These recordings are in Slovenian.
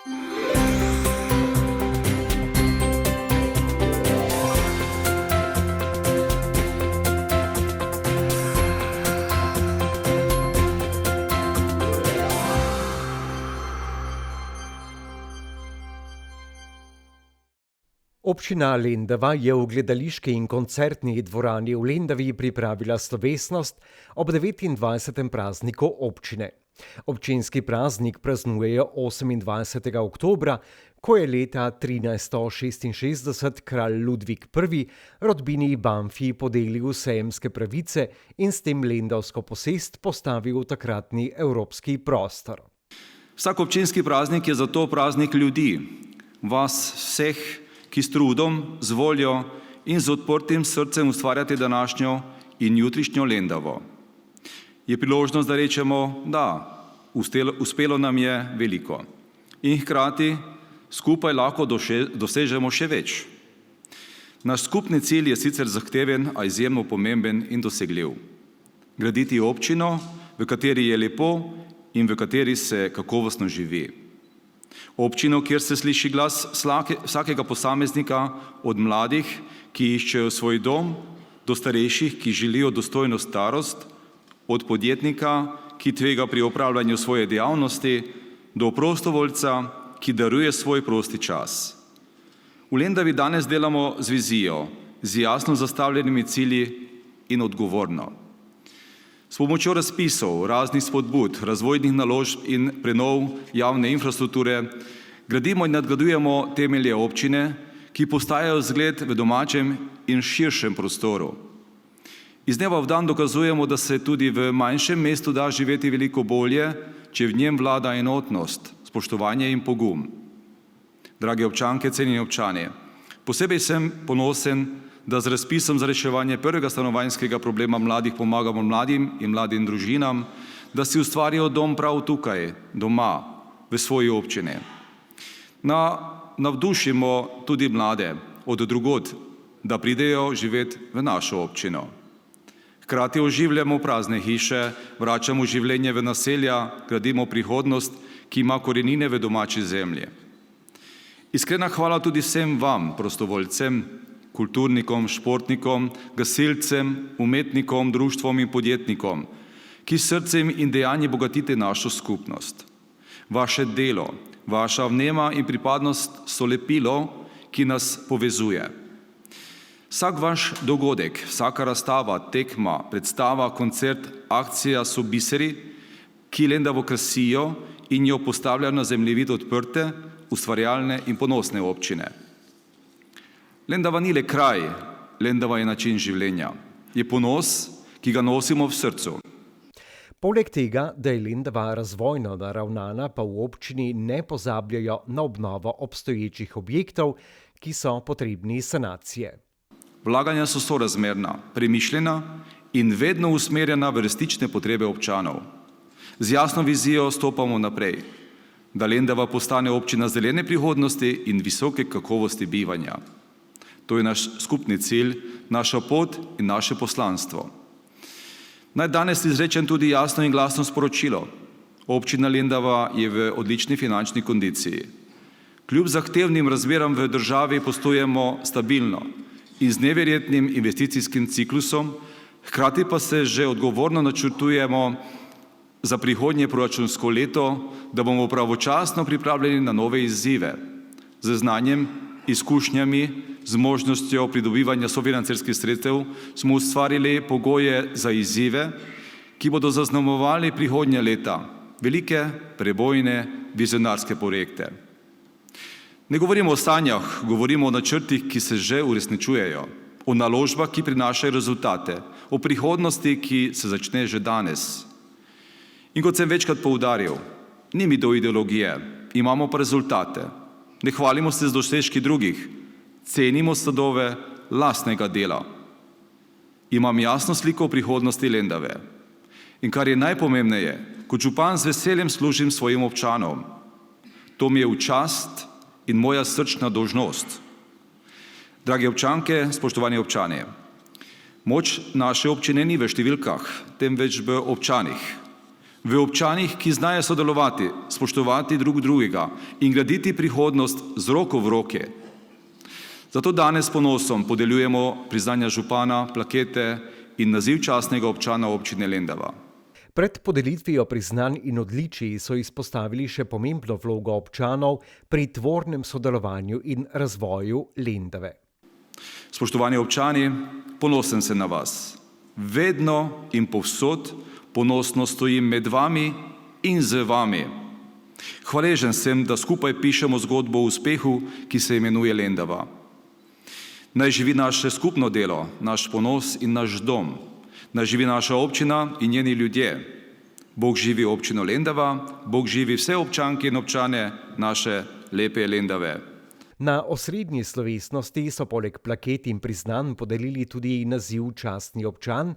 Občina Lendava je v gledališki in koncertni dvorani v Lendavi pripravila slovesnost ob 29. prazniku občine. Občinski praznik praznujejo 28. oktobra, ko je leta 1366 kralj Ludvik I. rodbini Banfi podelil sejemske pravice in s tem lendavsko posest postavil v takratni evropski prostor. Vsak občinski praznik je zato praznik ljudi, vas vseh, ki s trudom, z voljo in z odprtim srcem ustvarjate današnjo in jutrišnjo Lendavo. Je priložnost, da rečemo, da, uspelo nam je veliko in hkrati skupaj lahko dosežemo še več. Naš skupni cilj je sicer zahteven, a izjemno pomemben in dosegljiv. Graditi občino, v kateri je lepo in v kateri se kakovostno živi. Občino, kjer se sliši glas vsakega posameznika, od mladih, ki iščejo svoj dom, do starejših, ki želijo dostojno starost, od podjetnika, ki tvega pri opravljanju svoje dejavnosti, do prostovoljca, ki daruje svoj prosti čas. V Lendavi danes delamo z vizijo, z jasno zastavljenimi cilji in odgovorno. S pomočjo razpisov, raznih spodbud, razvojnih naložb in prenov javne infrastrukture gradimo in nadgradujemo temelje občine, ki postajajo zgled v domačem in širšem prostoru. Iz dneva v dan dokazujemo, da se tudi v manjšem mestu da živeti veliko bolje, če v njem vlada enotnost, spoštovanje in pogum. Drage občanke, cenjeni občani, posebej sem ponosen, da z razpisom za reševanje prvega stanovanjskega problema mladih pomagamo mladim in mladim družinam, da si ustvarijo dom prav tukaj, doma, v svoji občini. Navdušimo tudi mlade od drugod, da pridejo živeti v našo občino. Hkrati oživljamo prazne hiše, vračamo življenje v naselja, gradimo prihodnost, ki ima korenine v domači zemlji. Iskrena hvala tudi vsem vam, prostovoljcem, kulturnikom, športnikom, gasilcem, umetnikom, društvom in podjetnikom, ki s srcem in dejanji bogatite našo skupnost. Vaše delo, vaša vnema in pripadnost so lepilo, ki nas povezuje. Vsak vaš dogodek, vsaka razstava, tekma, predstava, koncert, akcija so biseri, ki Lendavo krasijo in jo postavljajo na zemljevid odprte, ustvarjalne in ponosne občine. Lendava ni le kraj, Lendava je način življenja. Je ponos, ki ga nosimo v srcu. Poleg tega, da je Lendava razvojno naravnana, pa v občini ne pozabljajo na obnovo obstoječih objektov, ki so potrebni sanacije. Vlaganja so sorazmerna, premišljena in vedno usmerjena v resnične potrebe občanov. Z jasno vizijo stopamo naprej, da Lendava postane občina zelene prihodnosti in visoke kakovosti bivanja. To je naš skupni cilj, naša pot in naše poslanstvo. Naj danes izrečem tudi jasno in glasno sporočilo. Občina Lendava je v odlični finančni kondiciji. Kljub zahtevnim razmeram v državi poslujemo stabilno in z neverjetnim investicijskim ciklusom, hkrati pa se že odgovorno načrtujemo za prihodnje proračunsko leto, da bomo pravočasno pripravljeni na nove izzive, z znanjem, izkušnjami, z možnostjo pridobivanja sofinancerskih sredstev smo ustvarili pogoje za izzive, ki bodo zaznamovali prihodnja leta, velike, prebojne, vizionarske projekte. Ne govorimo o sanjah, govorimo o načrtih, ki se že uresničujejo, o naložbah, ki prinašajo rezultate, o prihodnosti, ki se začne že danes. In kot sem večkrat poudaril, ni mi do ideologije, imamo pa rezultate. Ne hvalimo se z dosežki drugih, cenimo sadove lastnega dela. Imam jasno sliko o prihodnosti Lendave. In kar je najpomembneje, kot župan z veseljem služim svojim občanom. To mi je v čast in moja srčna dolžnost. Drage občanke, spoštovani občani, moč naše občine ni v številkah, temveč v občanih. v občanih, ki znajo sodelovati, spoštovati drug drugega in graditi prihodnost z roko v roke. Zato danes s ponosom podeljujemo priznanja župana, plakete in naziv častnega občana občine Lendava. Pred podelitvijo priznanj in odličij so izpostavili še pomembno vlogo občanov pri tvornem sodelovanju in razvoju Lendave. Spoštovani občani, ponosen sem na vas. Vedno in povsod ponosno stojim med vami in z vami. Hvaležen sem, da skupaj pišemo zgodbo o uspehu, ki se imenuje Lendava. Naj živi naše skupno delo, naš ponos in naš dom. Naj živi naša občina in njeni ljudje. Bog živi občino Lendava, Bog živi vse občanke in občane naše lepe Lendave. Na osrednji slovesnosti so poleg plaket in priznanj podelili tudi naziv častni občan,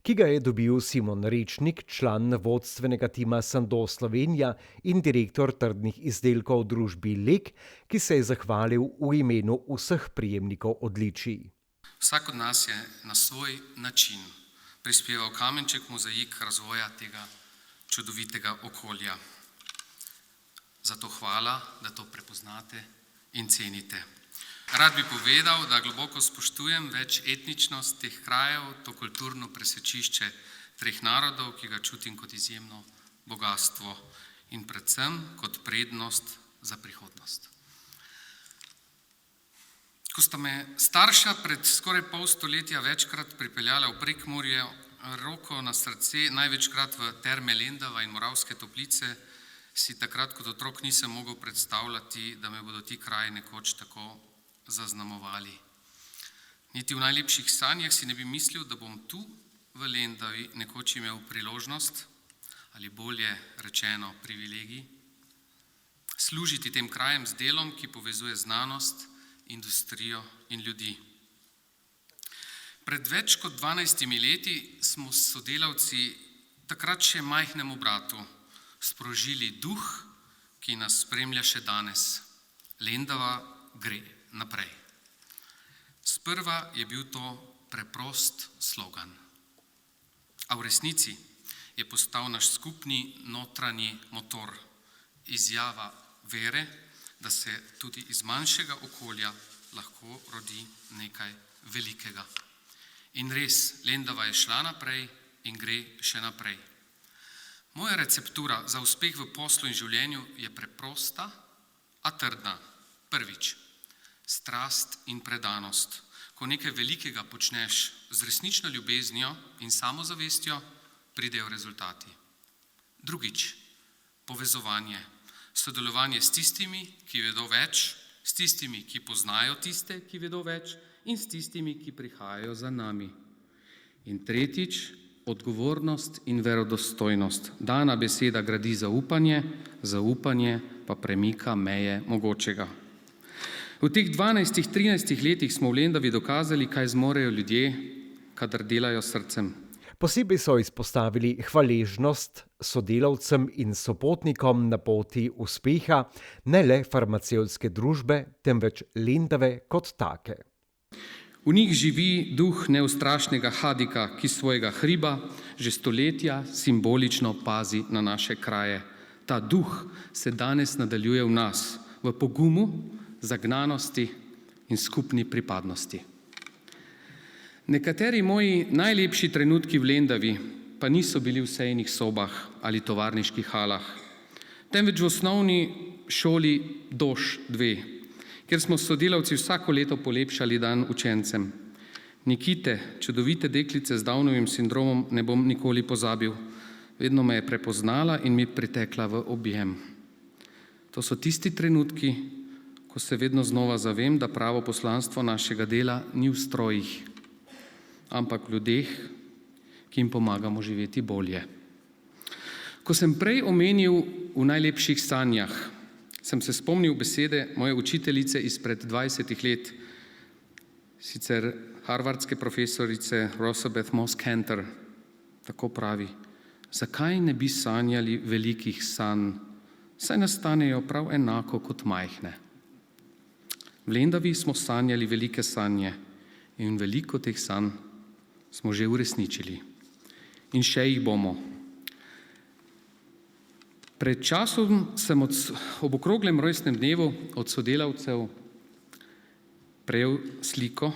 ki ga je dobil Simon Rečnik, član vodstvenega tima Sandoz Slovenija in direktor trdnih izdelkov v družbi Lek, ki se je zahvalil v imenu vseh prejemnikov odličij. Vsak od nas je na svoj način prispeval kamenček v mozaik razvoja tega čudovitega okolja. Zato hvala, da to prepoznate in cenite. Rad bi povedal, da globoko spoštujem večetničnost teh krajev, to kulturno presečišče treh narodov, ki ga čutim kot izjemno bogastvo in predvsem kot prednost za prihodnost. Ko sta me starša pred skoraj pol stoletja večkrat pripeljala v Prekmurje, roko na srce, največkrat v Terme Lendava in Moravske Toplice, si takrat kot otrok nisem mogel predstavljati, da me bodo ti kraji nekoč tako zaznamovali. Niti v najlepših sanjah si ne bi mislil, da bom tu v Lendavi nekoč imel priložnost, ali bolje rečeno privilegij, služiti tem krajem z delom, ki povezuje znanost, industrijo in ljudi. Pred več kot 12 leti smo s sodelavci takrat še majhnemu bratu sprožili duh, ki nas spremlja še danes. Lendava gre naprej. Sprva je bil to preprost slogan, a v resnici je postal naš skupni notranji motor, izjava vere, da se tudi iz manjšega okolja lahko rodi nekaj velikega. In res, Lendava je šla naprej in gre še naprej. Moja receptura za uspeh v poslu in življenju je preprosta, a trdna. Prvič, strast in predanost. Ko nekaj velikega počneš z resnično ljubeznijo in samozavestjo, pridejo rezultati. Drugič, povezovanje. Sodelovanje s tistimi, ki vedo več, s tistimi, ki poznajo tiste, ki vedo več, in s tistimi, ki prihajajo za nami. In tretjič, odgovornost in verodostojnost. Dana beseda gradi zaupanje, zaupanje pa premika meje mogočega. V teh 12-13 letih smo v Lendavi dokazali, kaj zmorejo ljudje, kadar delajo srcem. Posebej so izpostavili hvaležnost sodelavcem in sopotnikom na poti uspeha ne le farmacevtske družbe, temveč Lendave kot take. V njih živi duh neustrašnega Hadika, ki svojega hriba že stoletja simbolično pazi na naše kraje. Ta duh se danes nadaljuje v nas, v pogumu, zagnanosti in skupni pripadnosti. Nekateri moji najlepši trenutki v Lendavi pa niso bili v sejnih sobah ali tovarniških halah, temveč v osnovni šoli Dož 2, kjer smo s sodelavci vsako leto polepšali dan učencem. Nikite, čudovite deklice z Downovim sindromom, ne bom nikoli pozabil. Vedno me je prepoznala in mi pritekla v objem. To so tisti trenutki, ko se vedno znova zavem, da pravo poslanstvo našega dela ni v strojih, ampak v ljudeh, ki jim pomagamo živeti bolje. Ko sem prej omenil v najlepših sanjah, sem se spomnil besede moje učiteljice izpred 20 let, sicer harvardske profesorice Rosabeth Moss Kanter. Tako pravi: zakaj ne bi sanjali velikih sanj, saj nastanejo prav enako kot majhne. V Lendavi smo sanjali velike sanje in veliko teh sanj smo že uresničili. In še jih bomo. Pred časom sem ob okroglem rojstnem dnevu od sodelavcev prejel sliko,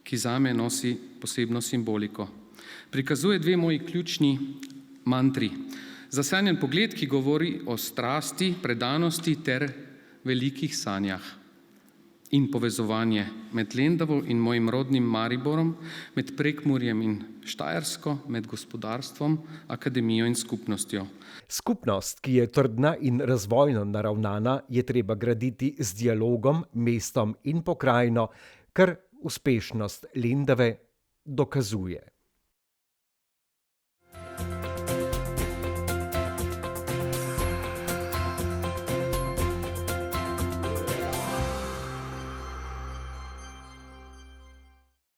ki zame nosi posebno simboliko. Prikazuje dve moji ključni mantri. Zasanjen pogled, ki govori o strasti, predanosti ter velikih sanjah. In povezovanje med Lendavo in mojim rodnim Mariborom, med Prekmurjem in Štajersko, med gospodarstvom, akademijo in skupnostjo. Skupnost, ki je trdna in razvojno naravnana, je treba graditi z dialogom, mestom in pokrajino, kar uspešnost Lendave dokazuje.